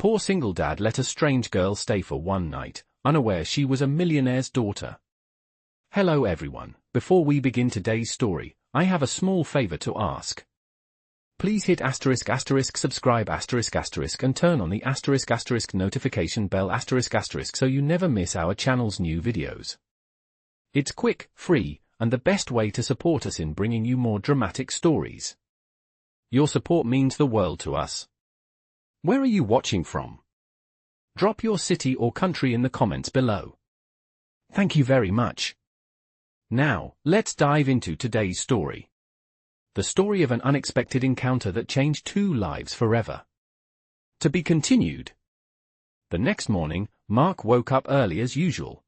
poor single dad let a strange girl stay for one night, unaware she was a millionaire's daughter. Hello everyone, before we begin today's story, I have a small favor to ask. Please hit ***, subscribe ***, and turn on the *** notification bell *** so you never miss our channel's new videos. It's quick, free, and the best way to support us in bringing you more dramatic stories. Your support means the world to us. Where are you watching from? Drop your city or country in the comments below. Thank you very much. Now, let's dive into today's story. The story of an unexpected encounter that changed two lives forever. To be continued. The next morning, Mark woke up early as usual.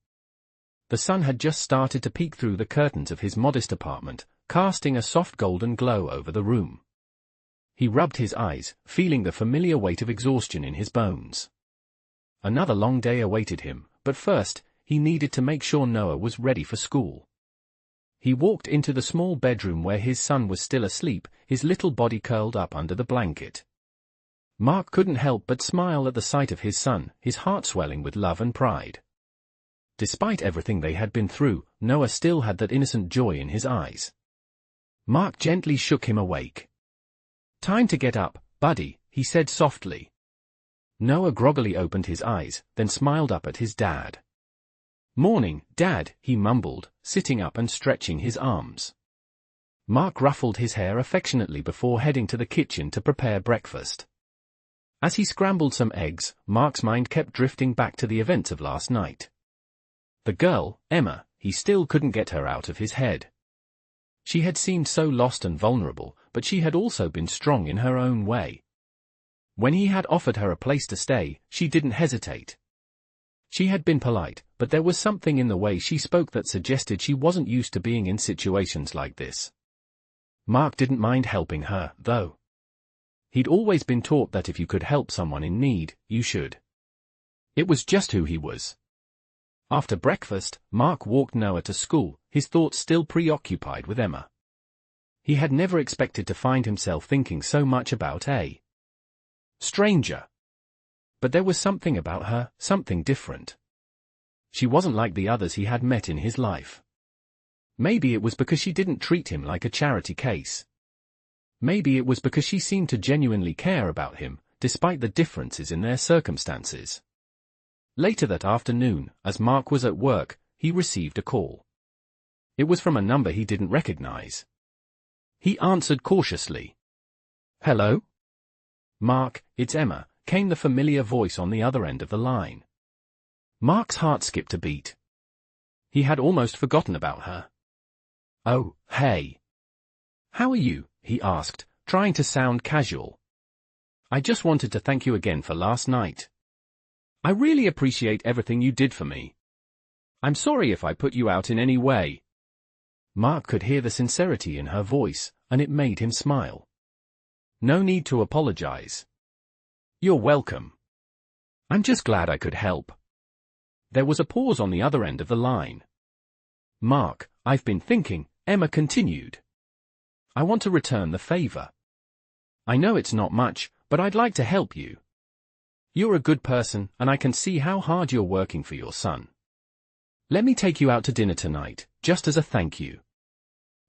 The sun had just started to peek through the curtains of his modest apartment, casting a soft golden glow over the room. He rubbed his eyes, feeling the familiar weight of exhaustion in his bones. Another long day awaited him, but first, he needed to make sure Noah was ready for school. He walked into the small bedroom where his son was still asleep, his little body curled up under the blanket. Mark couldn't help but smile at the sight of his son, his heart swelling with love and pride. Despite everything they had been through, Noah still had that innocent joy in his eyes. Mark gently shook him awake. "Time to get up, buddy," he said softly. Noah groggily opened his eyes, then smiled up at his dad. "Morning, Dad," he mumbled, sitting up and stretching his arms. Mark ruffled his hair affectionately before heading to the kitchen to prepare breakfast. As he scrambled some eggs, Mark's mind kept drifting back to the events of last night. The girl, Emma, he still couldn't get her out of his head. She had seemed so lost and vulnerable, but she had also been strong in her own way. When he had offered her a place to stay, she didn't hesitate. She had been polite, but there was something in the way she spoke that suggested she wasn't used to being in situations like this. Mark didn't mind helping her, though. He'd always been taught that if you could help someone in need, you should. It was just who he was. After breakfast, Mark walked Noah to school, his thoughts still preoccupied with Emma. He had never expected to find himself thinking so much about a stranger. But there was something about her, something different. She wasn't like the others he had met in his life. Maybe it was because she didn't treat him like a charity case. Maybe it was because she seemed to genuinely care about him, despite the differences in their circumstances. Later that afternoon, as Mark was at work, he received a call. It was from a number he didn't recognize. He answered cautiously. "Hello?" "Mark, it's Emma," came the familiar voice on the other end of the line. Mark's heart skipped a beat. He had almost forgotten about her. "Oh, hey. How are you?" he asked, trying to sound casual. "I just wanted to thank you again for last night. I really appreciate everything you did for me. I'm sorry if I put you out in any way." Mark could hear the sincerity in her voice, and it made him smile. "No need to apologize. You're welcome. I'm just glad I could help." There was a pause on the other end of the line. "Mark, I've been thinking," Emma continued. "I want to return the favor. I know it's not much, but I'd like to help you. You're a good person, and I can see how hard you're working for your son. Let me take you out to dinner tonight, just as a thank you."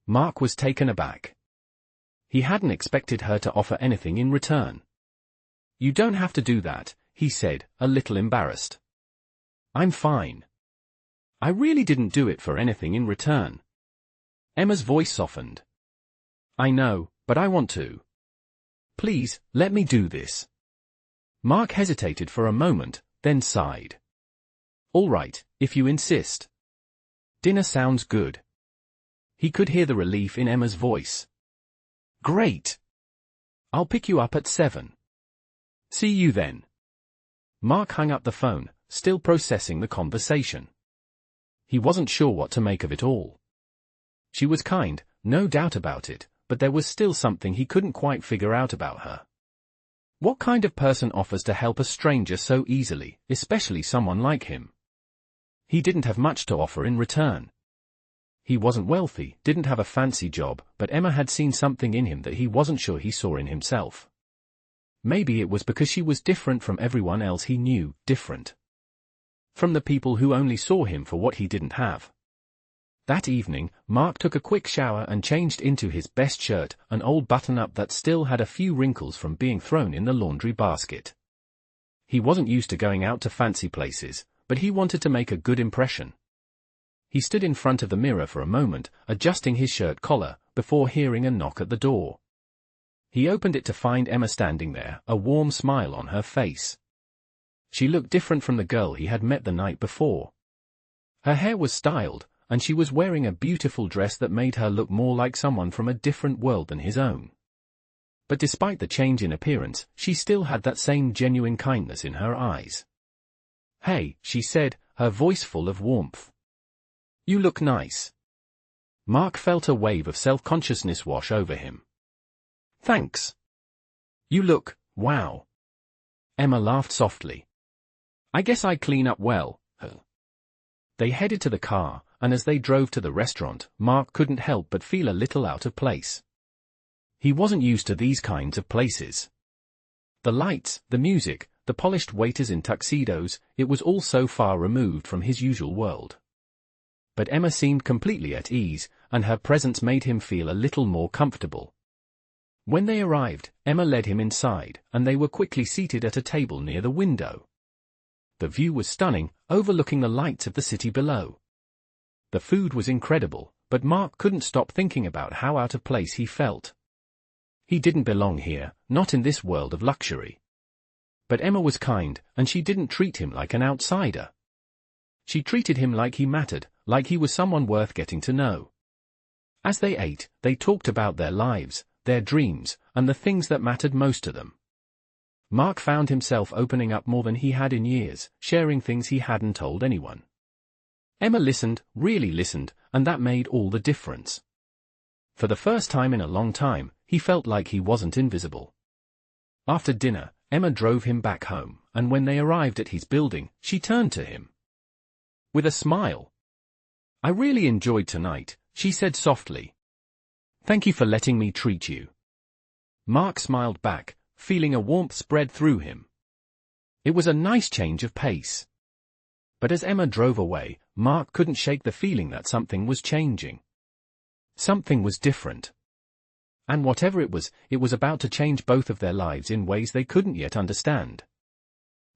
Mark was taken aback. He hadn't expected her to offer anything in return. "You don't have to do that," he said, a little embarrassed. "I'm fine. I really didn't do it for anything in return." Emma's voice softened. "I know, but I want to. Please, let me do this." Mark hesitated for a moment, then sighed. "All right, if you insist. Dinner sounds good." He could hear the relief in Emma's voice. "Great. I'll pick you up at 7. See you then." Mark hung up the phone, still processing the conversation. He wasn't sure what to make of it all. She was kind, no doubt about it, but there was still something he couldn't quite figure out about her. What kind of person offers to help a stranger so easily, especially someone like him? He didn't have much to offer in return. He wasn't wealthy, didn't have a fancy job, but Emma had seen something in him that he wasn't sure he saw in himself. Maybe it was because she was different from everyone else he knew, different from the people who only saw him for what he didn't have. That evening, Mark took a quick shower and changed into his best shirt, an old button-up that still had a few wrinkles from being thrown in the laundry basket. He wasn't used to going out to fancy places, but he wanted to make a good impression. He stood in front of the mirror for a moment, adjusting his shirt collar, before hearing a knock at the door. He opened it to find Emma standing there, a warm smile on her face. She looked different from the girl he had met the night before. Her hair was styled, and she was wearing a beautiful dress that made her look more like someone from a different world than his own. But despite the change in appearance, she still had that same genuine kindness in her eyes. "Hey," she said, her voice full of warmth. "You look nice." Mark felt a wave of self-consciousness wash over him. "Thanks. You look, wow." Emma laughed softly. "I guess I clean up well, huh?" They headed to the car, and as they drove to the restaurant, Mark couldn't help but feel a little out of place. He wasn't used to these kinds of places. The lights, the music, the polished waiters in tuxedos, it was all so far removed from his usual world. But Emma seemed completely at ease, and her presence made him feel a little more comfortable. When they arrived, Emma led him inside, and they were quickly seated at a table near the window. The view was stunning, overlooking the lights of the city below. The food was incredible, but Mark couldn't stop thinking about how out of place he felt. He didn't belong here, not in this world of luxury. But Emma was kind, and she didn't treat him like an outsider. She treated him like he mattered, like he was someone worth getting to know. As they ate, they talked about their lives, their dreams, and the things that mattered most to them. Mark found himself opening up more than he had in years, sharing things he hadn't told anyone. Emma listened, really listened, and that made all the difference. For the first time in a long time, he felt like he wasn't invisible. After dinner, Emma drove him back home, and when they arrived at his building, she turned to him with a smile. "I really enjoyed tonight," she said softly. "Thank you for letting me treat you." Mark smiled back, feeling a warmth spread through him. It was a nice change of pace. But as Emma drove away, Mark couldn't shake the feeling that something was changing. Something was different. And whatever it was about to change both of their lives in ways they couldn't yet understand.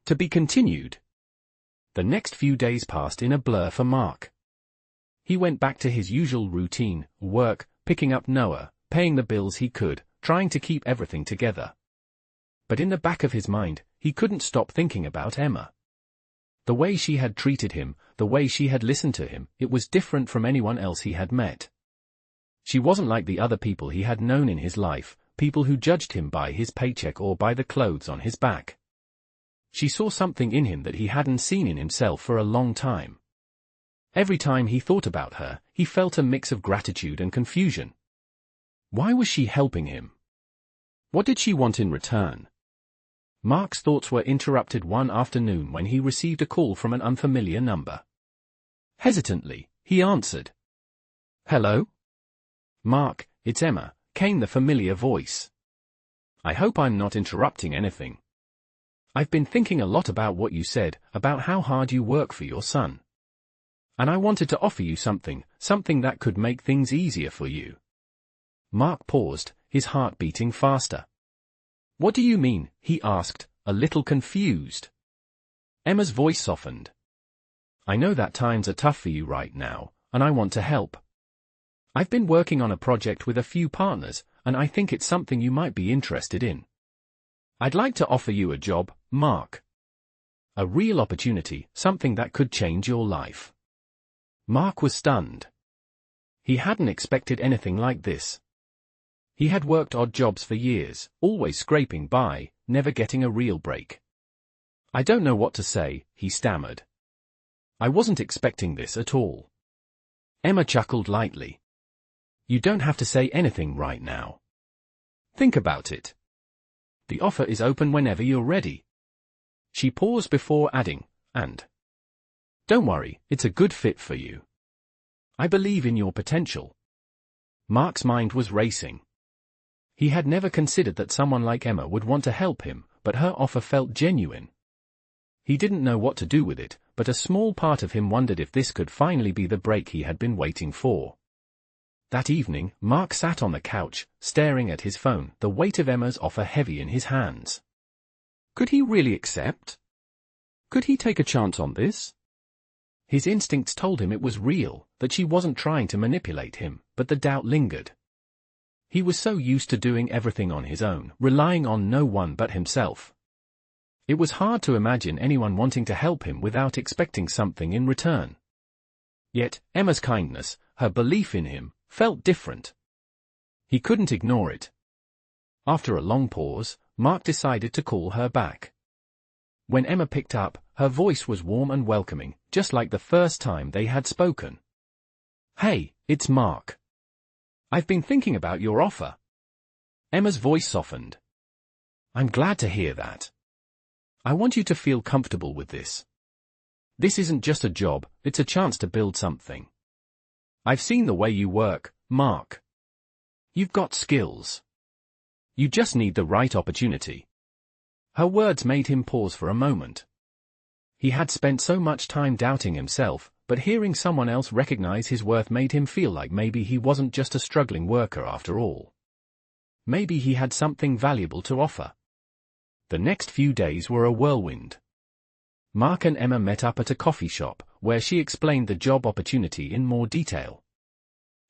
To be continued. The next few days passed in a blur for Mark. He went back to his usual routine, work, picking up Noah, paying the bills he could, trying to keep everything together. But in the back of his mind, he couldn't stop thinking about Emma. The way she had treated him, the way she had listened to him, it was different from anyone else he had met. She wasn't like the other people he had known in his life, people who judged him by his paycheck or by the clothes on his back. She saw something in him that he hadn't seen in himself for a long time. Every time he thought about her, he felt a mix of gratitude and confusion. Why was she helping him? What did she want in return? Mark's thoughts were interrupted one afternoon when he received a call from an unfamiliar number. Hesitantly, he answered. "Hello?" "Mark, it's Emma," came the familiar voice. "I hope I'm not interrupting anything. I've been thinking a lot about what you said, about how hard you work for your son. And I wanted to offer you something that could make things easier for you." Mark paused, his heart beating faster. "What do you mean?" he asked, a little confused. Emma's voice softened. "I know that times are tough for you right now, and I want to help. I've been working on a project with a few partners, and I think it's something you might be interested in. I'd like to offer you a job, Mark. A real opportunity, something that could change your life." Mark was stunned. He hadn't expected anything like this. He had worked odd jobs for years, always scraping by, never getting a real break. "I don't know what to say," he stammered. "I wasn't expecting this at all." Emma chuckled lightly. "You don't have to say anything right now. Think about it. The offer is open whenever you're ready." She paused before adding, "And don't worry, it's a good fit for you. I believe in your potential." Mark's mind was racing. He had never considered that someone like Emma would want to help him, but her offer felt genuine. He didn't know what to do with it, but a small part of him wondered if this could finally be the break he had been waiting for. That evening, Mark sat on the couch, staring at his phone, the weight of Emma's offer heavy in his hands. Could he really accept? Could he take a chance on this? His instincts told him it was real, that she wasn't trying to manipulate him, but the doubt lingered. He was so used to doing everything on his own, relying on no one but himself. It was hard to imagine anyone wanting to help him without expecting something in return. Yet, Emma's kindness, her belief in him, felt different. He couldn't ignore it. After a long pause, Mark decided to call her back. When Emma picked up, her voice was warm and welcoming, just like the first time they had spoken. "Hey, it's Mark. I've been thinking about your offer." Emma's voice softened. "I'm glad to hear that. I want you to feel comfortable with this. This isn't just a job, it's a chance to build something. I've seen the way you work, Mark. You've got skills. You just need the right opportunity." Her words made him pause for a moment. He had spent so much time doubting himself, but hearing someone else recognize his worth made him feel like maybe he wasn't just a struggling worker after all. Maybe he had something valuable to offer. The next few days were a whirlwind. Mark and Emma met up at a coffee shop, where she explained the job opportunity in more detail.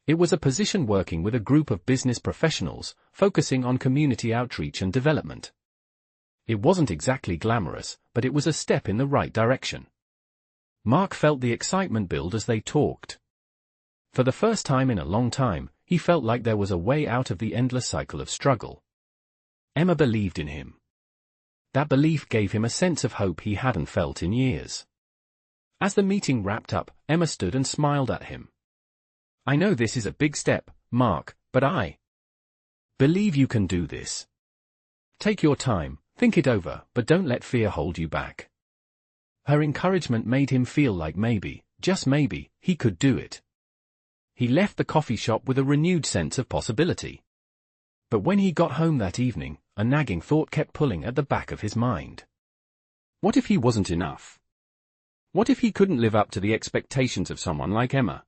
It was a position working with a group of business professionals, focusing on community outreach and development. It wasn't exactly glamorous, but it was a step in the right direction. Mark felt the excitement build as they talked. For the first time in a long time, he felt like there was a way out of the endless cycle of struggle. Emma believed in him. That belief gave him a sense of hope he hadn't felt in years. As the meeting wrapped up, Emma stood and smiled at him. "I know this is a big step, Mark, but I believe you can do this. Take your time, think it over, but don't let fear hold you back." Her encouragement made him feel like maybe, just maybe, he could do it. He left the coffee shop with a renewed sense of possibility. But when he got home that evening, a nagging thought kept pulling at the back of his mind. What if he wasn't enough? What if he couldn't live up to the expectations of someone like Emma?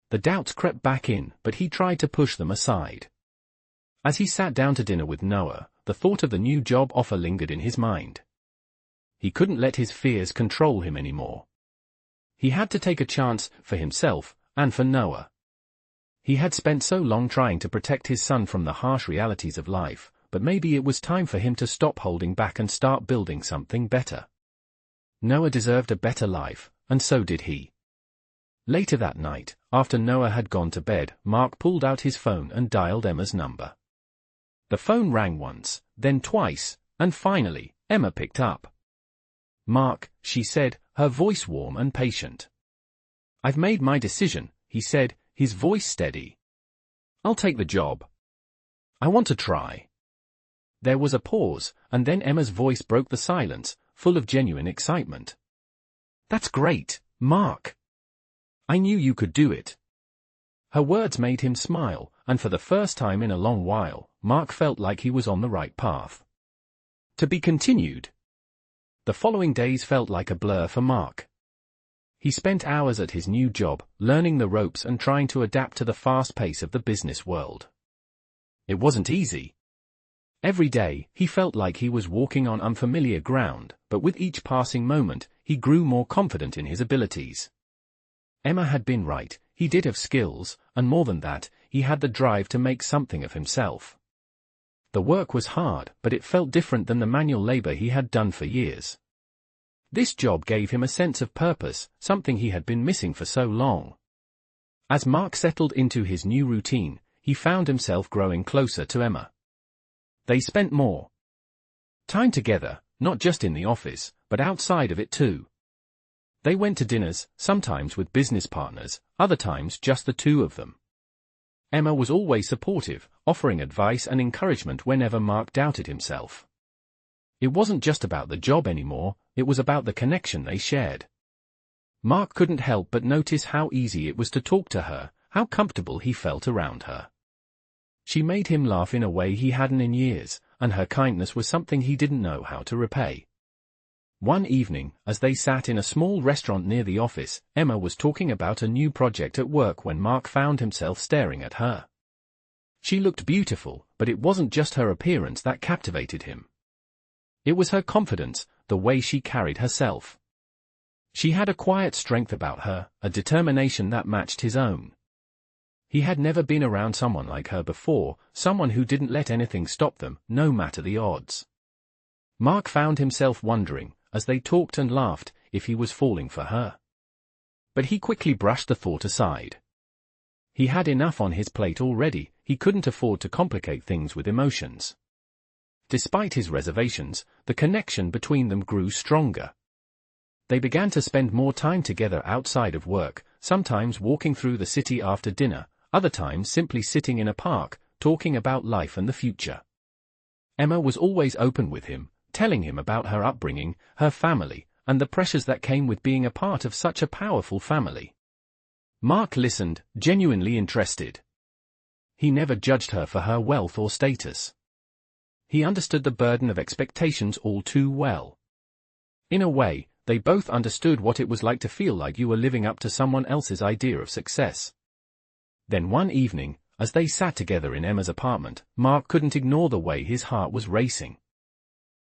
The doubts crept back in, but he tried to push them aside. As he sat down to dinner with Noah, the thought of the new job offer lingered in his mind. He couldn't let his fears control him anymore. He had to take a chance, for himself, and for Noah. He had spent so long trying to protect his son from the harsh realities of life, but maybe it was time for him to stop holding back and start building something better. Noah deserved a better life, and so did he. Later that night, after Noah had gone to bed, Mark pulled out his phone and dialed Emma's number. The phone rang once, then twice, and finally, Emma picked up. "Mark," she said, her voice warm and patient. "I've made my decision," he said, his voice steady. "I'll take the job. I want to try." There was a pause, and then Emma's voice broke the silence, full of genuine excitement. "That's great, Mark. I knew you could do it." Her words made him smile, and for the first time in a long while, Mark felt like he was on the right path. To be continued. The following days felt like a blur for Mark. He spent hours at his new job, learning the ropes and trying to adapt to the fast pace of the business world. It wasn't easy. Every day, he felt like he was walking on unfamiliar ground, but with each passing moment, he grew more confident in his abilities. Emma had been right, he did have skills, and more than that, he had the drive to make something of himself. The work was hard, but it felt different than the manual labor he had done for years. This job gave him a sense of purpose, something he had been missing for so long. As Mark settled into his new routine, he found himself growing closer to Emma. They spent more time together, not just in the office, but outside of it too. They went to dinners, sometimes with business partners, other times just the two of them. Emma was always supportive, offering advice and encouragement whenever Mark doubted himself. It wasn't just about the job anymore, it was about the connection they shared. Mark couldn't help but notice how easy it was to talk to her, how comfortable he felt around her. She made him laugh in a way he hadn't in years, and her kindness was something he didn't know how to repay. One evening, as they sat in a small restaurant near the office, Emma was talking about a new project at work when Mark found himself staring at her. She looked beautiful, but it wasn't just her appearance that captivated him. It was her confidence, the way she carried herself. She had a quiet strength about her, a determination that matched his own. He had never been around someone like her before, someone who didn't let anything stop them, no matter the odds. Mark found himself wondering, as they talked and laughed, if he was falling for her. But he quickly brushed the thought aside. He had enough on his plate already, he couldn't afford to complicate things with emotions. Despite his reservations, the connection between them grew stronger. They began to spend more time together outside of work, sometimes walking through the city after dinner, other times simply sitting in a park, talking about life and the future. Emma was always open with him, telling him about her upbringing, her family, and the pressures that came with being a part of such a powerful family. Mark listened, genuinely interested. He never judged her for her wealth or status. He understood the burden of expectations all too well. In a way, they both understood what it was like to feel like you were living up to someone else's idea of success. Then one evening, as they sat together in Emma's apartment, Mark couldn't ignore the way his heart was racing.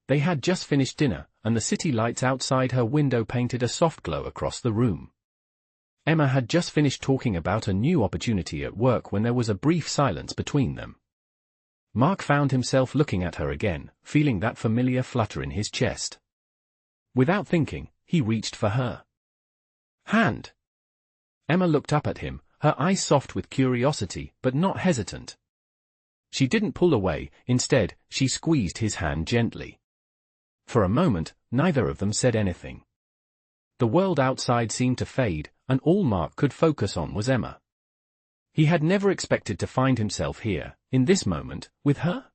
They had just finished dinner, and the city lights outside her window painted a soft glow across the room. Emma had just finished talking about a new opportunity at work when there was a brief silence between them. Mark found himself looking at her again, feeling that familiar flutter in his chest. Without thinking, he reached for her hand. Emma looked up at him, her eyes soft with curiosity but not hesitant. She didn't pull away, instead, she squeezed his hand gently. For a moment, neither of them said anything. The world outside seemed to fade, and all Mark could focus on was Emma. He had never expected to find himself here, in this moment, with her.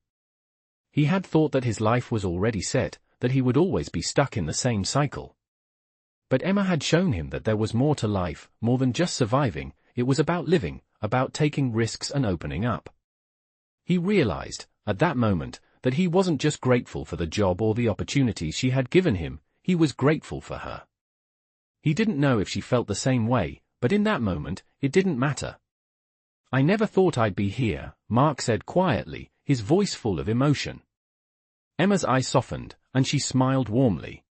He had thought that his life was already set, that he would always be stuck in the same cycle. But Emma had shown him that there was more to life, more than just surviving, it was about living, about taking risks and opening up. He realized, at that moment, that he wasn't just grateful for the job or the opportunities she had given him, he was grateful for her. He didn't know if she felt the same way, but in that moment, it didn't matter. "I never thought I'd be here," Mark said quietly, his voice full of emotion. Emma's eyes softened, and she smiled warmly.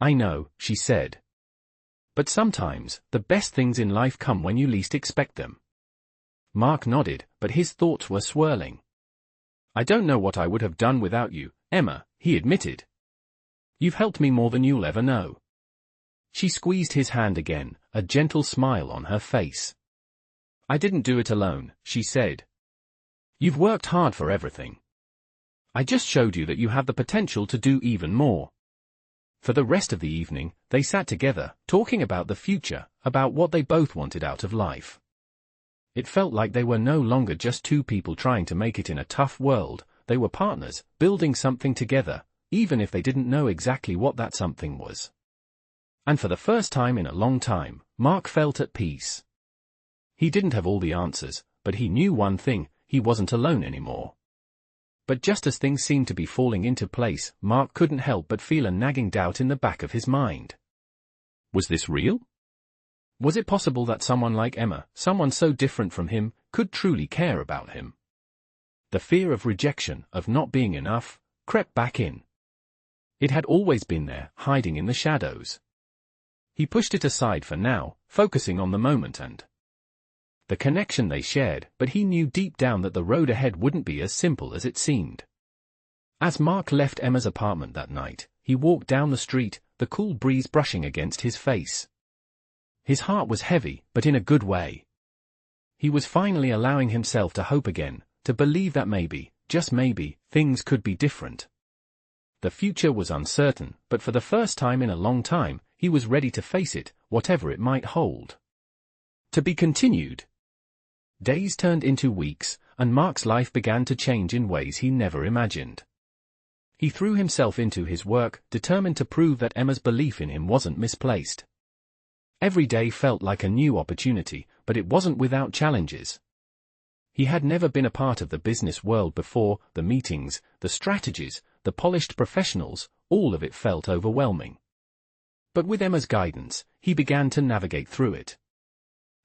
"I know," she said. "But sometimes, the best things in life come when you least expect them." Mark nodded, but his thoughts were swirling. "I don't know what I would have done without you, Emma," he admitted. "You've helped me more than you'll ever know." She squeezed his hand again, a gentle smile on her face. "I didn't do it alone," she said. "You've worked hard for everything. I just showed you that you have the potential to do even more." For the rest of the evening, they sat together, talking about the future, about what they both wanted out of life. It felt like they were no longer just two people trying to make it in a tough world, they were partners, building something together, even if they didn't know exactly what that something was. And for the first time in a long time, Mark felt at peace. He didn't have all the answers, but he knew one thing, he wasn't alone anymore. But just as things seemed to be falling into place, Mark couldn't help but feel a nagging doubt in the back of his mind. Was this real? Was it possible that someone like Emma, someone so different from him, could truly care about him? The fear of rejection, of not being enough, crept back in. It had always been there, hiding in the shadows. He pushed it aside for now, focusing on the moment and the connection they shared, but he knew deep down that the road ahead wouldn't be as simple as it seemed. As Mark left Emma's apartment that night, he walked down the street, the cool breeze brushing against his face. His heart was heavy, but in a good way. He was finally allowing himself to hope again, to believe that maybe, just maybe, things could be different. The future was uncertain, but for the first time in a long time, he was ready to face it, whatever it might hold. To be continued. Days turned into weeks, and Mark's life began to change in ways he never imagined. He threw himself into his work, determined to prove that Emma's belief in him wasn't misplaced. Every day felt like a new opportunity, but it wasn't without challenges. He had never been a part of the business world before. The meetings, the strategies, the polished professionals, all of it felt overwhelming. But with Emma's guidance, he began to navigate through it.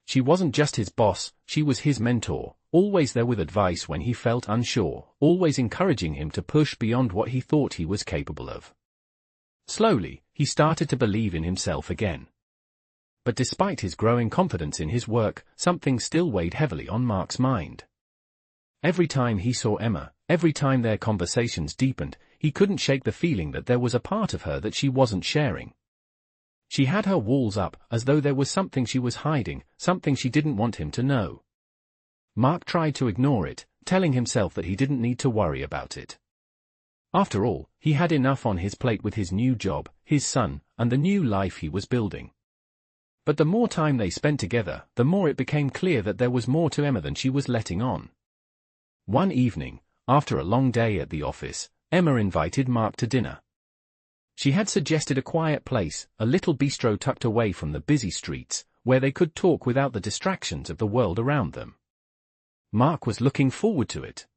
She wasn't just his boss, she was his mentor, always there with advice when he felt unsure, always encouraging him to push beyond what he thought he was capable of. Slowly, he started to believe in himself again. But despite his growing confidence in his work, something still weighed heavily on Mark's mind. Every time he saw Emma, every time their conversations deepened, he couldn't shake the feeling that there was a part of her that she wasn't sharing. She had her walls up, as though there was something she was hiding, something she didn't want him to know. Mark tried to ignore it, telling himself that he didn't need to worry about it. After all, he had enough on his plate with his new job, his son, and the new life he was building. But the more time they spent together, the more it became clear that there was more to Emma than she was letting on. One evening, after a long day at the office, Emma invited Mark to dinner. She had suggested a quiet place, a little bistro tucked away from the busy streets, where they could talk without the distractions of the world around them. Mark was looking forward to it.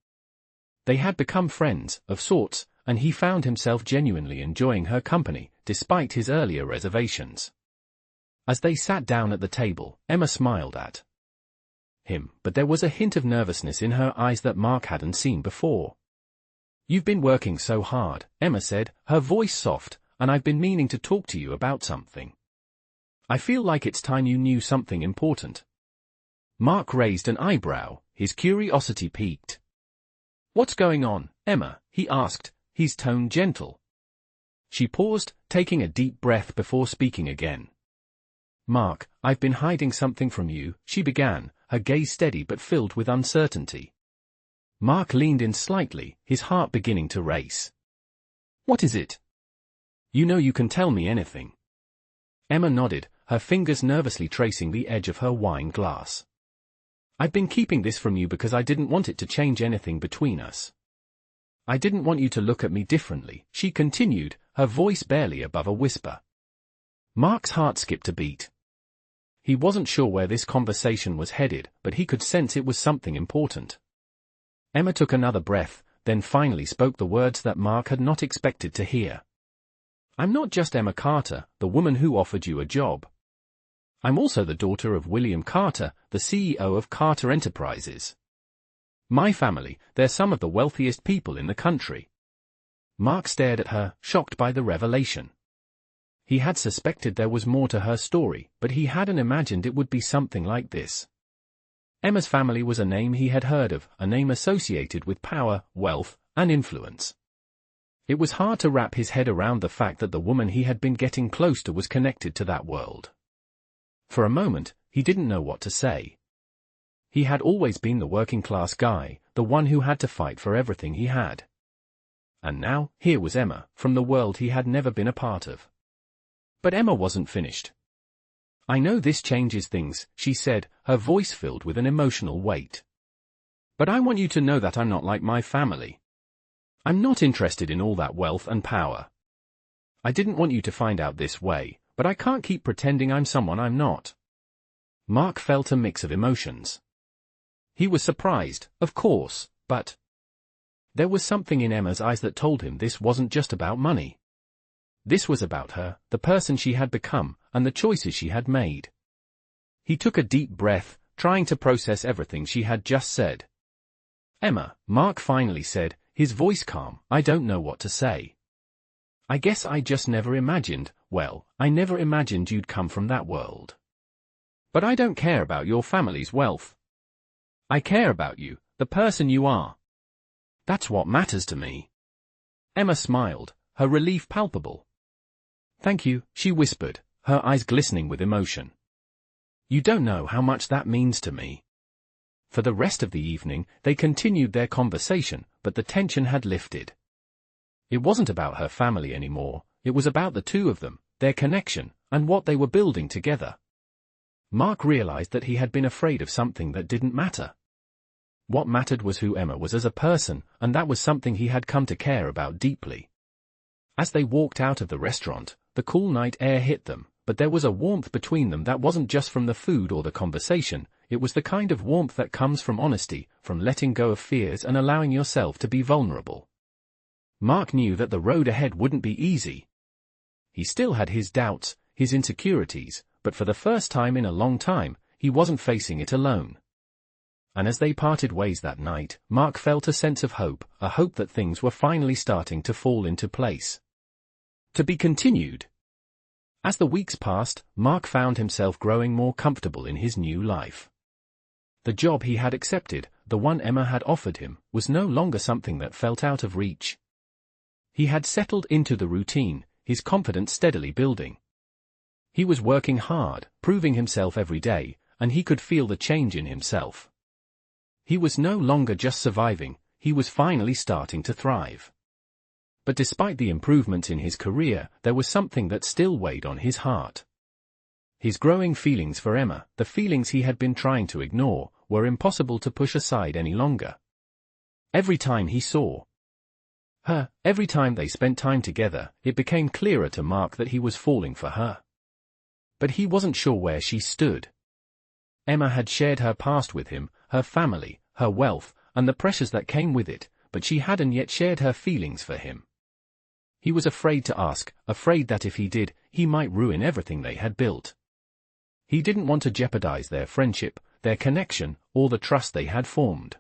They had become friends, of sorts, and he found himself genuinely enjoying her company, despite his earlier reservations. As they sat down at the table, Emma smiled at him, but there was a hint of nervousness in her eyes that Mark hadn't seen before. "You've been working so hard," Emma said, her voice soft, "and I've been meaning to talk to you about something. I feel like it's time you knew something important." Mark raised an eyebrow, his curiosity piqued. "What's going on, Emma?" he asked, his tone gentle. She paused, taking a deep breath before speaking again. "Mark, I've been hiding something from you," she began, her gaze steady but filled with uncertainty. Mark leaned in slightly, his heart beginning to race. "What is it?" "You know you can tell me anything." Emma nodded, her fingers nervously tracing the edge of her wine glass. "I've been keeping this from you because I didn't want it to change anything between us. I didn't want you to look at me differently," she continued, her voice barely above a whisper. Mark's heart skipped a beat. He wasn't sure where this conversation was headed, but he could sense it was something important. Emma took another breath, then finally spoke the words that Mark had not expected to hear. "I'm not just Emma Carter, the woman who offered you a job. I'm also the daughter of William Carter, the CEO of Carter Enterprises. My family, they're some of the wealthiest people in the country." Mark stared at her, shocked by the revelation. He had suspected there was more to her story, but he hadn't imagined it would be something like this. Emma's family was a name he had heard of, a name associated with power, wealth, and influence. It was hard to wrap his head around the fact that the woman he had been getting close to was connected to that world. For a moment, he didn't know what to say. He had always been the working-class guy, the one who had to fight for everything he had. And now, here was Emma, from the world he had never been a part of. But Emma wasn't finished. "I know this changes things," she said, her voice filled with an emotional weight. "But I want you to know that I'm not like my family. I'm not interested in all that wealth and power. I didn't want you to find out this way, but I can't keep pretending I'm someone I'm not." Mark felt a mix of emotions. He was surprised, of course, but there was something in Emma's eyes that told him this wasn't just about money. This was about her, the person she had become, and the choices she had made. He took a deep breath, trying to process everything she had just said. "Emma," Mark finally said, his voice calm, "I don't know what to say. I guess I just never imagined, well, I never imagined you'd come from that world. But I don't care about your family's wealth. I care about you, the person you are. That's what matters to me." Emma smiled, her relief palpable. "Thank you," she whispered, her eyes glistening with emotion. "You don't know how much that means to me." For the rest of the evening, they continued their conversation, but the tension had lifted. It wasn't about her family anymore, it was about the two of them, their connection, and what they were building together. Mark realized that he had been afraid of something that didn't matter. What mattered was who Emma was as a person, and that was something he had come to care about deeply. As they walked out of the restaurant, the cool night air hit them, but there was a warmth between them that wasn't just from the food or the conversation, it was the kind of warmth that comes from honesty, from letting go of fears and allowing yourself to be vulnerable. Mark knew that the road ahead wouldn't be easy. He still had his doubts, his insecurities, but for the first time in a long time, he wasn't facing it alone. And as they parted ways that night, Mark felt a sense of hope, a hope that things were finally starting to fall into place. To be continued. As the weeks passed, Mark found himself growing more comfortable in his new life. The job he had accepted, the one Emma had offered him, was no longer something that felt out of reach. He had settled into the routine, his confidence steadily building. He was working hard, proving himself every day, and he could feel the change in himself. He was no longer just surviving, he was finally starting to thrive. But despite the improvements in his career, there was something that still weighed on his heart. His growing feelings for Emma, the feelings he had been trying to ignore, were impossible to push aside any longer. Every time he saw her, every time they spent time together, it became clearer to Mark that he was falling for her. But he wasn't sure where she stood. Emma had shared her past with him, her family, her wealth, and the pressures that came with it, but she hadn't yet shared her feelings for him. He was afraid to ask, afraid that if he did, he might ruin everything they had built. He didn't want to jeopardize their friendship, their connection, or the trust they had formed.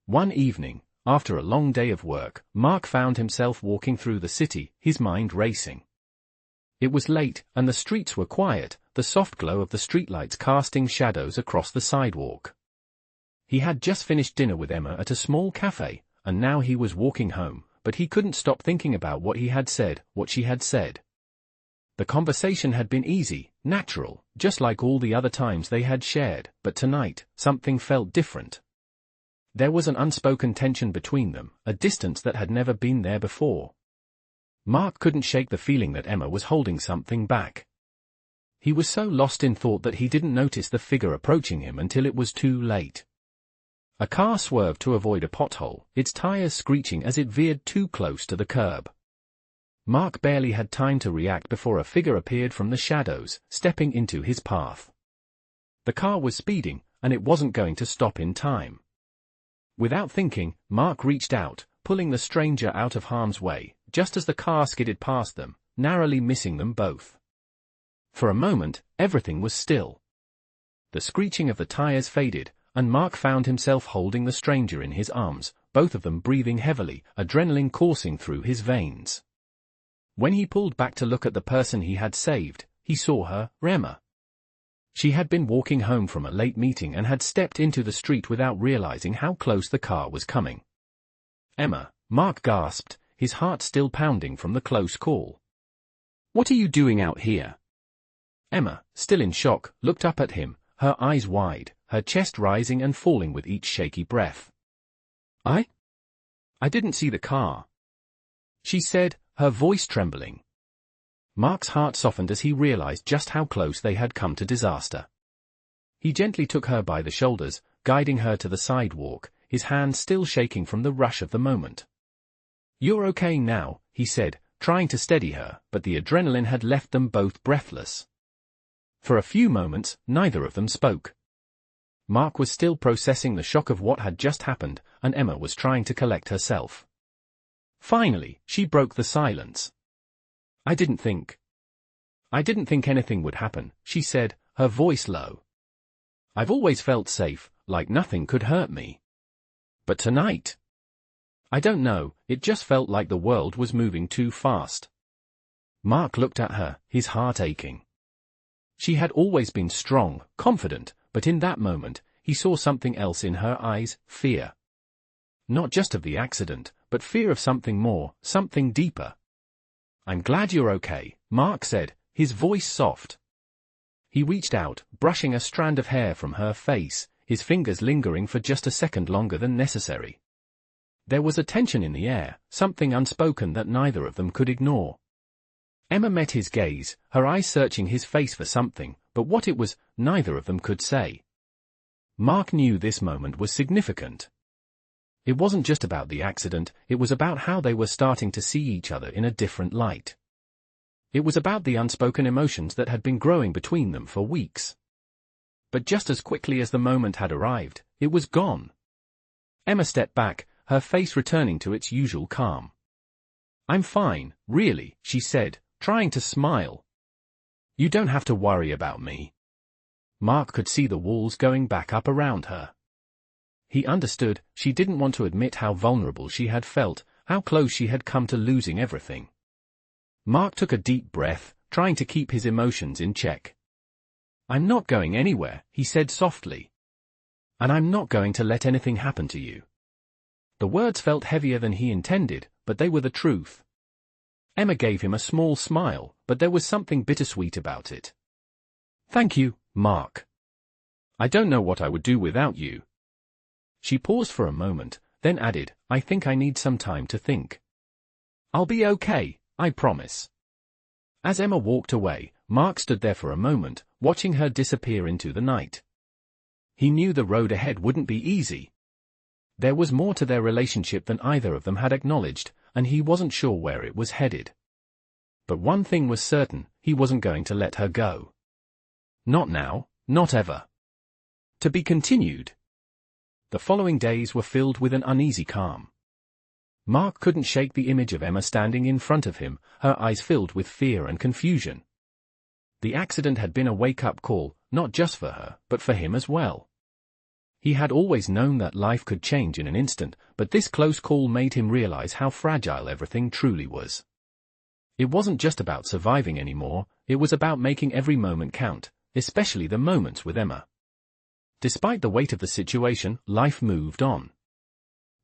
One evening, after a long day of work, Mark found himself walking through the city, his mind racing. It was late, and the streets were quiet, the soft glow of the streetlights casting shadows across the sidewalk. He had just finished dinner with Emma at a small cafe, and now he was walking home, but he couldn't stop thinking about what he had said, what she had said. The conversation had been easy, natural, just like all the other times they had shared, but tonight, something felt different. There was an unspoken tension between them, a distance that had never been there before. Mark couldn't shake the feeling that Emma was holding something back. He was so lost in thought that he didn't notice the figure approaching him until it was too late. A car swerved to avoid a pothole, its tires screeching as it veered too close to the curb. Mark barely had time to react before a figure appeared from the shadows, stepping into his path. The car was speeding, and it wasn't going to stop in time. Without thinking, Mark reached out, pulling the stranger out of harm's way, just as the car skidded past them, narrowly missing them both. For a moment, everything was still. The screeching of the tires faded, and Mark found himself holding the stranger in his arms, both of them breathing heavily, adrenaline coursing through his veins. When he pulled back to look at the person he had saved, he saw her, Emma. She had been walking home from a late meeting and had stepped into the street without realizing how close the car was coming. Emma, Mark gasped, his heart still pounding from the close call. "What are you doing out here?" Emma, still in shock, looked up at him, her eyes wide, her chest rising and falling with each shaky breath. I didn't see the car," she said, her voice trembling. Mark's heart softened as he realized just how close they had come to disaster. He gently took her by the shoulders, guiding her to the sidewalk, his hand still shaking from the rush of the moment. "You're okay now," he said, trying to steady her, but the adrenaline had left them both breathless. For a few moments, neither of them spoke. Mark was still processing the shock of what had just happened, and Emma was trying to collect herself. Finally, she broke the silence. I didn't think anything would happen," she said, her voice low. "I've always felt safe, like nothing could hurt me. But tonight, I don't know, it just felt like the world was moving too fast." Mark looked at her, his heart aching. She had always been strong, confident, but in that moment, he saw something else in her eyes, fear. Not just of the accident, but fear of something more, something deeper. "I'm glad you're okay," Mark said, his voice soft. He reached out, brushing a strand of hair from her face, his fingers lingering for just a second longer than necessary. There was a tension in the air, something unspoken that neither of them could ignore. Emma met his gaze, her eyes searching his face for something, but what it was, neither of them could say. Mark knew this moment was significant. It wasn't just about the accident, it was about how they were starting to see each other in a different light. It was about the unspoken emotions that had been growing between them for weeks. but just as quickly as the moment had arrived, it was gone. Emma stepped back, her face returning to its usual calm. "I'm fine, really," she said, trying to smile. "You don't have to worry about me." Mark could see the walls going back up around her. He understood, she didn't want to admit how vulnerable she had felt, how close she had come to losing everything. Mark took a deep breath, trying to keep his emotions in check. "I'm not going anywhere," he said softly. "And I'm not going to let anything happen to you." The words felt heavier than he intended, but they were the truth. Emma gave him a small smile, but there was something bittersweet about it. "Thank you, Mark. I don't know what I would do without you." She paused for a moment, then added, "I think I need some time to think." "I'll be okay, I promise." As Emma walked away, Mark stood there for a moment, watching her disappear into the night. He knew the road ahead wouldn't be easy. There was more to their relationship than either of them had acknowledged, and he wasn't sure where it was headed. But one thing was certain, he wasn't going to let her go. Not now, not ever. To be continued. The following days were filled with an uneasy calm. Mark couldn't shake the image of Emma standing in front of him, her eyes filled with fear and confusion. The accident had been a wake-up call, not just for her, but for him as well. He had always known that life could change in an instant, but this close call made him realize how fragile everything truly was. It wasn't just about surviving anymore, it was about making every moment count, especially the moments with Emma. Despite the weight of the situation, life moved on.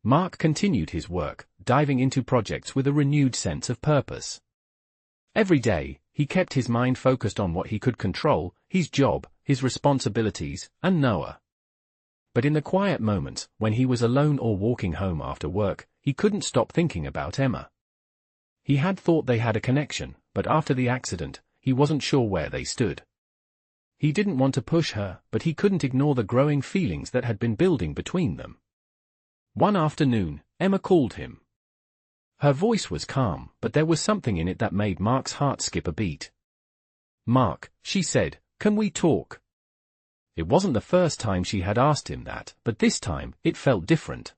Mark continued his work, diving into projects with a renewed sense of purpose. Every day, he kept his mind focused on what he could control, his job, his responsibilities, and Noah. But in the quiet moments, when he was alone or walking home after work, he couldn't stop thinking about Emma. He had thought they had a connection, but after the accident, he wasn't sure where they stood. He didn't want to push her, but he couldn't ignore the growing feelings that had been building between them. One afternoon, Emma called him. Her voice was calm, but there was something in it that made Mark's heart skip a beat. "Mark," she said, "can we talk?" It wasn't the first time she had asked him that, but this time, it felt different.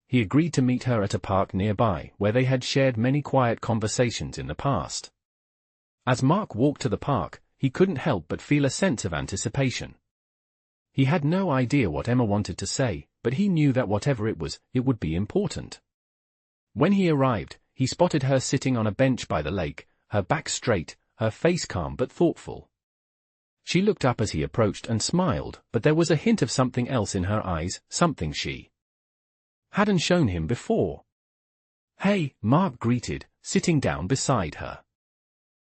He agreed to meet her at a park nearby, where they had shared many quiet conversations in the past. As Mark walked to the park, he couldn't help but feel a sense of anticipation. He had no idea what Emma wanted to say, but he knew that whatever it was, it would be important. When he arrived, he spotted her sitting on a bench by the lake, her back straight, her face calm but thoughtful. She looked up as he approached and smiled, but there was a hint of something else in her eyes, something she hadn't shown him before. "Hey," Mark greeted, sitting down beside her.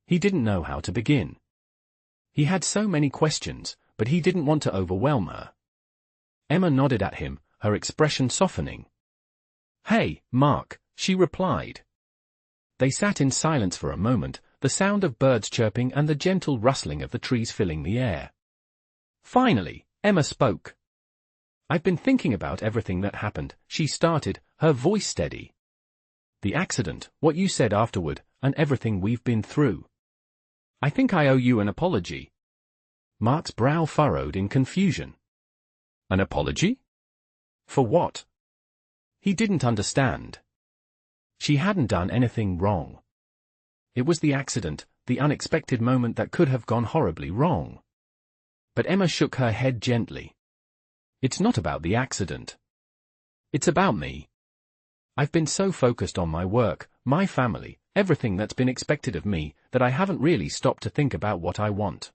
He didn't know how to begin. He had so many questions, but he didn't want to overwhelm her. Emma nodded at him, her expression softening. "Hey, Mark," she replied. They sat in silence for a moment, the sound of birds chirping and the gentle rustling of the trees filling the air. Finally, Emma spoke. "I've been thinking about everything that happened," she started, her voice steady. "The accident, what you said afterward, and everything we've been through. I think I owe you an apology." Mark's brow furrowed in confusion. "An apology? For what?" He didn't understand. She hadn't done anything wrong. It was the accident, the unexpected moment that could have gone horribly wrong. But Emma shook her head gently. "It's not about the accident. It's about me. I've been so focused on my work, my family, everything that's been expected of me, that I haven't really stopped to think about what I want.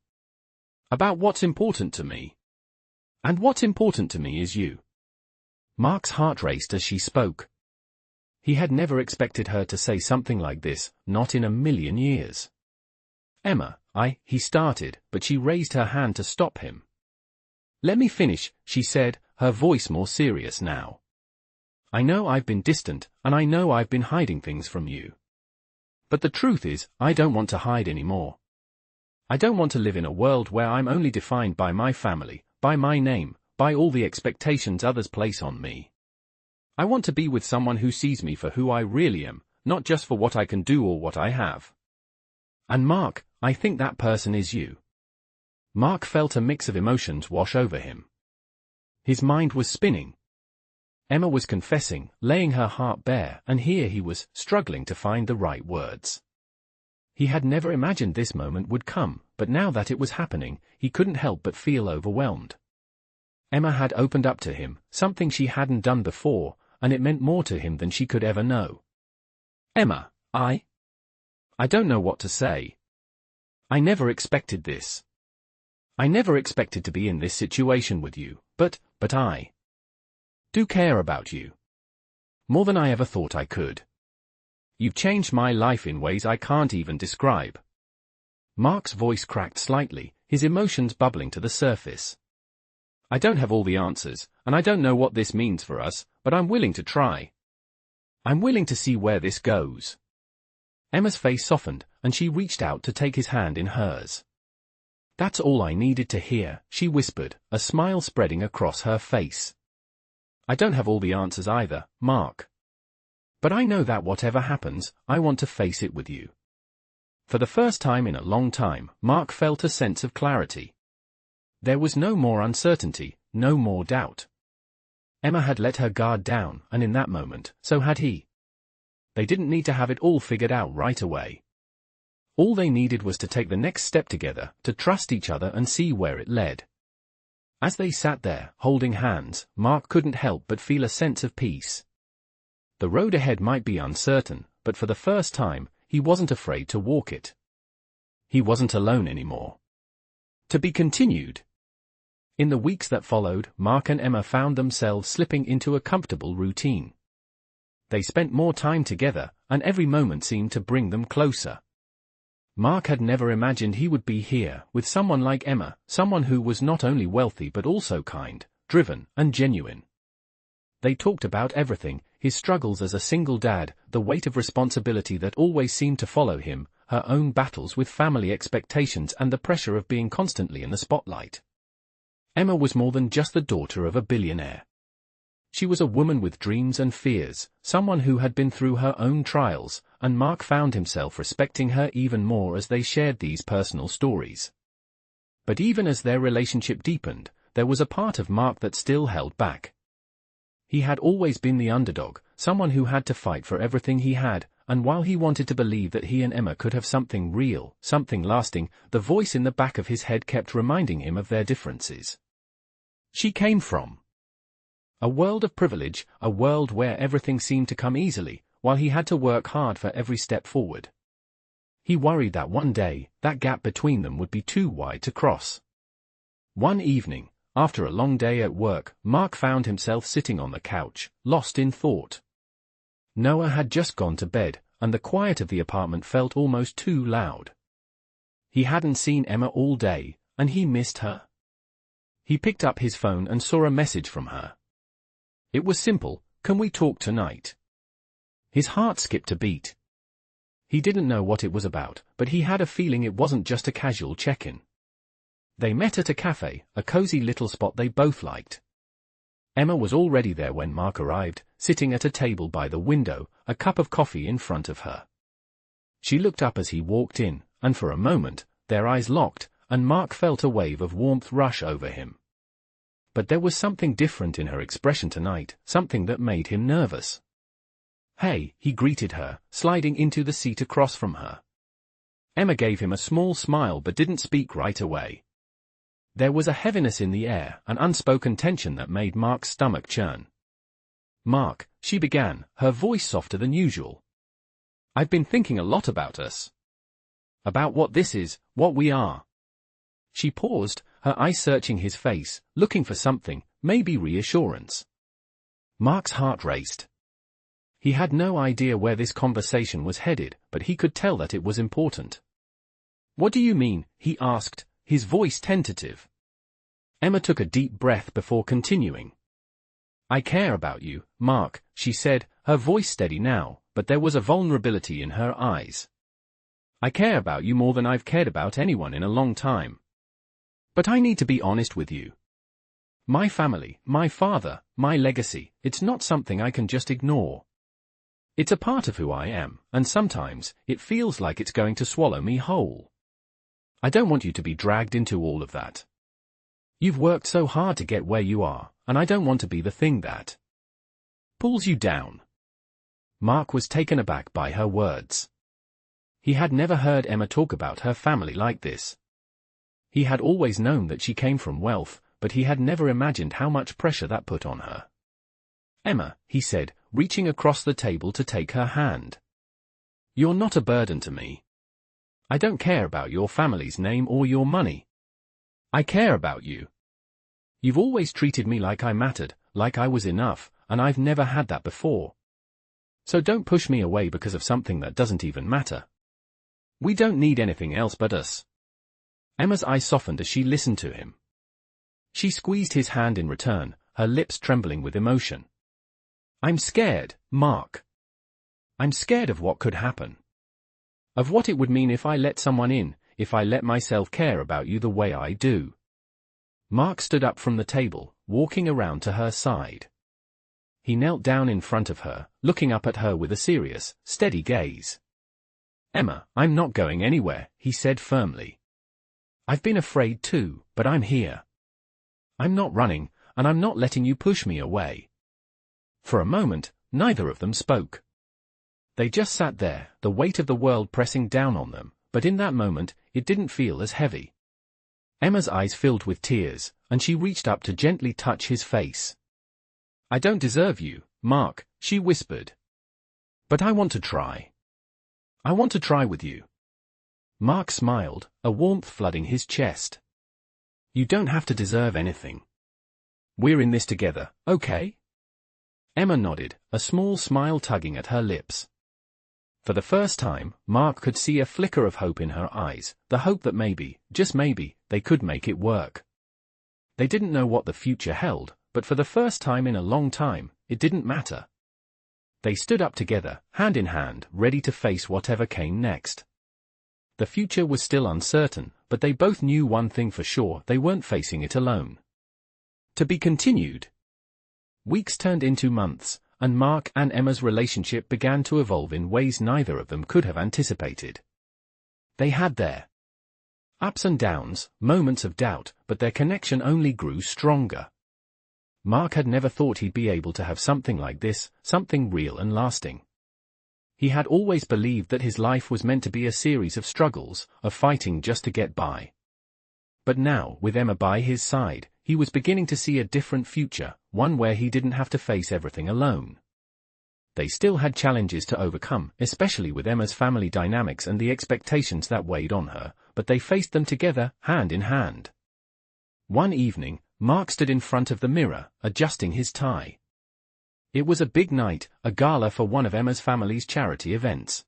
About what's important to me. And what's important to me is you." Mark's heart raced as she spoke. He had never expected her to say something like this, not in a million years. "Emma, he started, but she raised her hand to stop him. "Let me finish," she said, her voice more serious now. "I know I've been distant, and I know I've been hiding things from you. But the truth is, I don't want to hide anymore. I don't want to live in a world where I'm only defined by my family, by my name, by all the expectations others place on me. I want to be with someone who sees me for who I really am, not just for what I can do or what I have. And Mark, I think that person is you." Mark felt a mix of emotions wash over him. His mind was spinning. Emma was confessing, laying her heart bare, and here he was, struggling to find the right words. He had never imagined this moment would come, but now that it was happening, he couldn't help but feel overwhelmed. Emma had opened up to him, something she hadn't done before, and it meant more to him than she could ever know. Emma, I don't know what to say. I never expected this. I never expected to be in this situation with you, but I do care about you. More than I ever thought I could. You've changed my life in ways I can't even describe. Mark's voice cracked slightly, his emotions bubbling to the surface. I don't have all the answers, and I don't know what this means for us, but I'm willing to try. I'm willing to see where this goes. Emma's face softened, and she reached out to take his hand in hers. That's all I needed to hear, she whispered, a smile spreading across her face. I don't have all the answers either, Mark. But I know that whatever happens, I want to face it with you. For the first time in a long time, Mark felt a sense of clarity. There was no more uncertainty, no more doubt. Emma had let her guard down, and in that moment, so had he. They didn't need to have it all figured out right away. All they needed was to take the next step together, to trust each other and see where it led. As they sat there, holding hands, Mark couldn't help but feel a sense of peace. The road ahead might be uncertain, but for the first time, he wasn't afraid to walk it. He wasn't alone anymore. To be continued. In the weeks that followed, Mark and Emma found themselves slipping into a comfortable routine. They spent more time together, and every moment seemed to bring them closer. Mark had never imagined he would be here, with someone like Emma, someone who was not only wealthy but also kind, driven, and genuine. They talked about everything, his struggles as a single dad, the weight of responsibility that always seemed to follow him, her own battles with family expectations and the pressure of being constantly in the spotlight. Emma was more than just the daughter of a billionaire. She was a woman with dreams and fears, someone who had been through her own trials, and Mark found himself respecting her even more as they shared these personal stories. But even as their relationship deepened, there was a part of Mark that still held back. He had always been the underdog, someone who had to fight for everything he had, and while he wanted to believe that he and Emma could have something real, something lasting, the voice in the back of his head kept reminding him of their differences. She came from a world of privilege, a world where everything seemed to come easily, while he had to work hard for every step forward. He worried that one day, that gap between them would be too wide to cross. One evening, after a long day at work, Mark found himself sitting on the couch, lost in thought. Noah had just gone to bed, and the quiet of the apartment felt almost too loud. He hadn't seen Emma all day, and he missed her. He picked up his phone and saw a message from her. It was simple, "Can we talk tonight?" His heart skipped a beat. He didn't know what it was about, but he had a feeling it wasn't just a casual check-in. They met at a cafe, a cozy little spot they both liked. Emma was already there when Mark arrived, sitting at a table by the window, a cup of coffee in front of her. She looked up as he walked in, and for a moment, their eyes locked, and Mark felt a wave of warmth rush over him. But there was something different in her expression tonight, something that made him nervous. "Hey," he greeted her, sliding into the seat across from her. Emma gave him a small smile but didn't speak right away. There was a heaviness in the air, an unspoken tension that made Mark's stomach churn. "Mark," she began, her voice softer than usual. "I've been thinking a lot about us. About what this is, what we are." She paused, her eyes searching his face, looking for something, maybe reassurance. Mark's heart raced. He had no idea where this conversation was headed, but he could tell that it was important. "What do you mean?" he asked, his voice tentative. Emma took a deep breath before continuing. "I care about you, Mark," she said, her voice steady now, but there was a vulnerability in her eyes. "I care about you more than I've cared about anyone in a long time. But I need to be honest with you. My family, my father, my legacy, it's not something I can just ignore. It's a part of who I am, and sometimes, it feels like it's going to swallow me whole. I don't want you to be dragged into all of that. You've worked so hard to get where you are, and I don't want to be the thing that pulls you down. Mark was taken aback by her words. He had never heard Emma talk about her family like this. He had always known that she came from wealth, but he had never imagined how much pressure that put on her. Emma, he said, reaching across the table to take her hand. You're not a burden to me. I don't care about your family's name or your money. I care about you. You've always treated me like I mattered, like I was enough, and I've never had that before. So don't push me away because of something that doesn't even matter. We don't need anything else but us. Emma's eyes softened as she listened to him. She squeezed his hand in return, her lips trembling with emotion. I'm scared, Mark. I'm scared of what could happen. Of what it would mean if I let someone in, if I let myself care about you the way I do. Mark stood up from the table, walking around to her side. He knelt down in front of her, looking up at her with a serious, steady gaze. Emma, I'm not going anywhere, he said firmly. I've been afraid too, but I'm here. I'm not running, and I'm not letting you push me away. For a moment, neither of them spoke. They just sat there, the weight of the world pressing down on them, but in that moment, it didn't feel as heavy. Emma's eyes filled with tears, and she reached up to gently touch his face. I don't deserve you, Mark, she whispered. But I want to try. I want to try with you. Mark smiled, a warmth flooding his chest. You don't have to deserve anything. We're in this together, okay? Emma nodded, a small smile tugging at her lips. For the first time, Mark could see a flicker of hope in her eyes, the hope that maybe, just maybe, they could make it work. They didn't know what the future held, but for the first time in a long time, it didn't matter. They stood up together, hand in hand, ready to face whatever came next. The future was still uncertain, but they both knew one thing for sure: they weren't facing it alone. To be continued. Weeks turned into months, and Mark and Emma's relationship began to evolve in ways neither of them could have anticipated. They had their ups and downs, moments of doubt, but their connection only grew stronger. Mark had never thought he'd be able to have something like this, something real and lasting. He had always believed that his life was meant to be a series of struggles, of fighting just to get by. But now, with Emma by his side, he was beginning to see a different future, one where he didn't have to face everything alone. They still had challenges to overcome, especially with Emma's family dynamics and the expectations that weighed on her, but they faced them together, hand in hand. One evening, Mark stood in front of the mirror, adjusting his tie. It was a big night, a gala for one of Emma's family's charity events.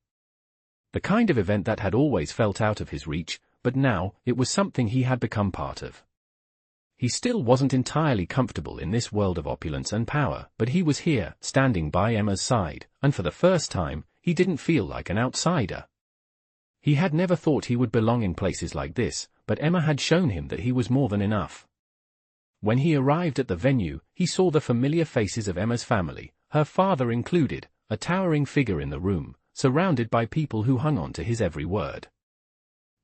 The kind of event that had always felt out of his reach, but now, it was something he had become part of. He still wasn't entirely comfortable in this world of opulence and power, but he was here, standing by Emma's side, and for the first time, he didn't feel like an outsider. He had never thought he would belong in places like this, but Emma had shown him that he was more than enough. When he arrived at the venue, he saw the familiar faces of Emma's family, her father included, a towering figure in the room, surrounded by people who hung on to his every word.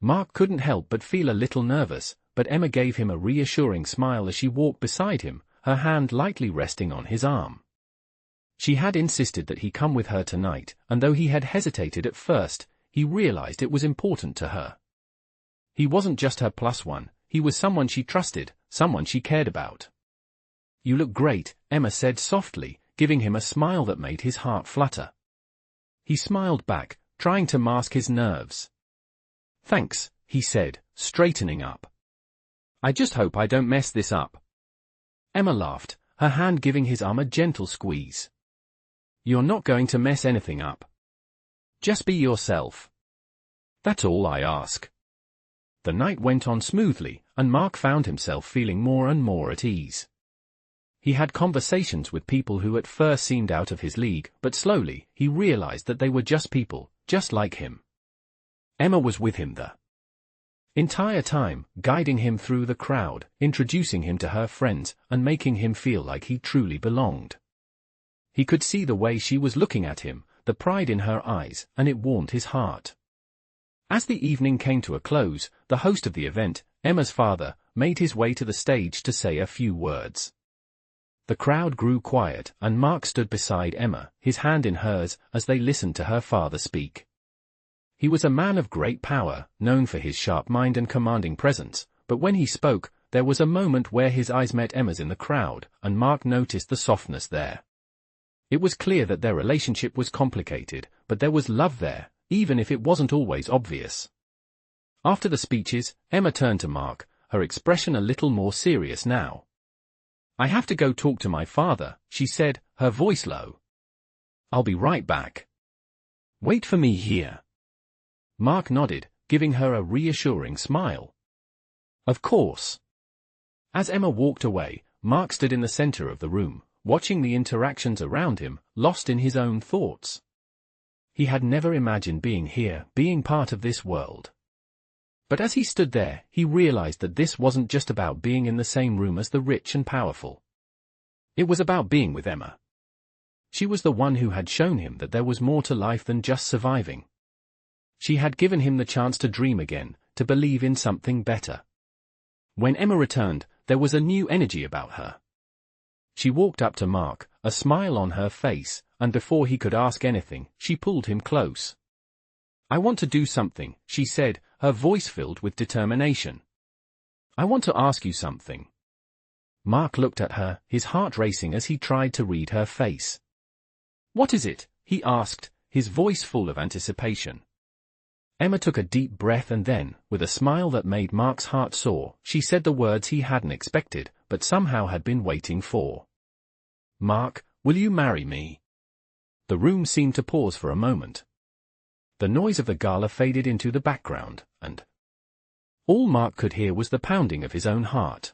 Mark couldn't help but feel a little nervous, but Emma gave him a reassuring smile as she walked beside him, her hand lightly resting on his arm. She had insisted that he come with her tonight, and though he had hesitated at first, he realized it was important to her. He wasn't just her plus one, he was someone she trusted, someone she cared about. You look great, Emma said softly, giving him a smile that made his heart flutter. He smiled back, trying to mask his nerves. Thanks, he said, straightening up. I just hope I don't mess this up. Emma laughed, her hand giving his arm a gentle squeeze. You're not going to mess anything up. Just be yourself. That's all I ask. The night went on smoothly, and Mark found himself feeling more and more at ease. He had conversations with people who at first seemed out of his league, but slowly, he realized that they were just people, just like him. Emma was with him the entire time, guiding him through the crowd, introducing him to her friends, and making him feel like he truly belonged. He could see the way she was looking at him, the pride in her eyes, and it warmed his heart. As the evening came to a close, the host of the event, Emma's father, made his way to the stage to say a few words. The crowd grew quiet, and Mark stood beside Emma, his hand in hers, as they listened to her father speak. He was a man of great power, known for his sharp mind and commanding presence, but when he spoke, there was a moment where his eyes met Emma's in the crowd, and Mark noticed the softness there. It was clear that their relationship was complicated, but there was love there, even if it wasn't always obvious. After the speeches, Emma turned to Mark, her expression a little more serious now. "I have to go talk to my father," she said, her voice low. "I'll be right back. Wait for me here." Mark nodded, giving her a reassuring smile. "Of course." As Emma walked away, Mark stood in the center of the room, watching the interactions around him, lost in his own thoughts. He had never imagined being here, being part of this world. But as he stood there, he realized that this wasn't just about being in the same room as the rich and powerful. It was about being with Emma. She was the one who had shown him that there was more to life than just surviving. She had given him the chance to dream again, to believe in something better. When Emma returned, there was a new energy about her. She walked up to Mark, a smile on her face, and before he could ask anything, she pulled him close. "I want to do something," she said, her voice filled with determination. "I want to ask you something." Mark looked at her, his heart racing as he tried to read her face. "What is it?" he asked, his voice full of anticipation. Emma took a deep breath and then, with a smile that made Mark's heart soar, she said the words he hadn't expected, but somehow had been waiting for. "Mark, will you marry me?" The room seemed to pause for a moment. The noise of the gala faded into the background, and all Mark could hear was the pounding of his own heart.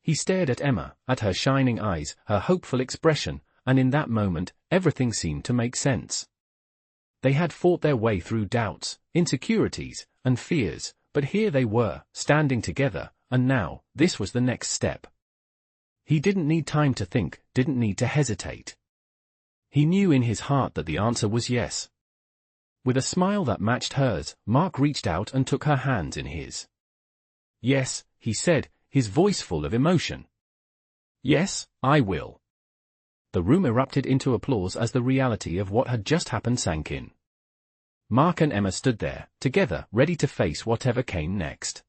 He stared at Emma, at her shining eyes, her hopeful expression, and in that moment, everything seemed to make sense. They had fought their way through doubts, insecurities, and fears, but here they were, standing together, and now, this was the next step. He didn't need time to think, didn't need to hesitate. He knew in his heart that the answer was yes. With a smile that matched hers, Mark reached out and took her hands in his. "Yes," he said, his voice full of emotion. "Yes, I will." The room erupted into applause as the reality of what had just happened sank in. Mark and Emma stood there, together, ready to face whatever came next.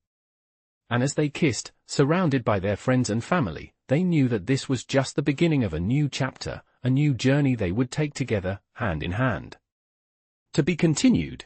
And as they kissed, surrounded by their friends and family, they knew that this was just the beginning of a new chapter, a new journey they would take together, hand in hand. To be continued.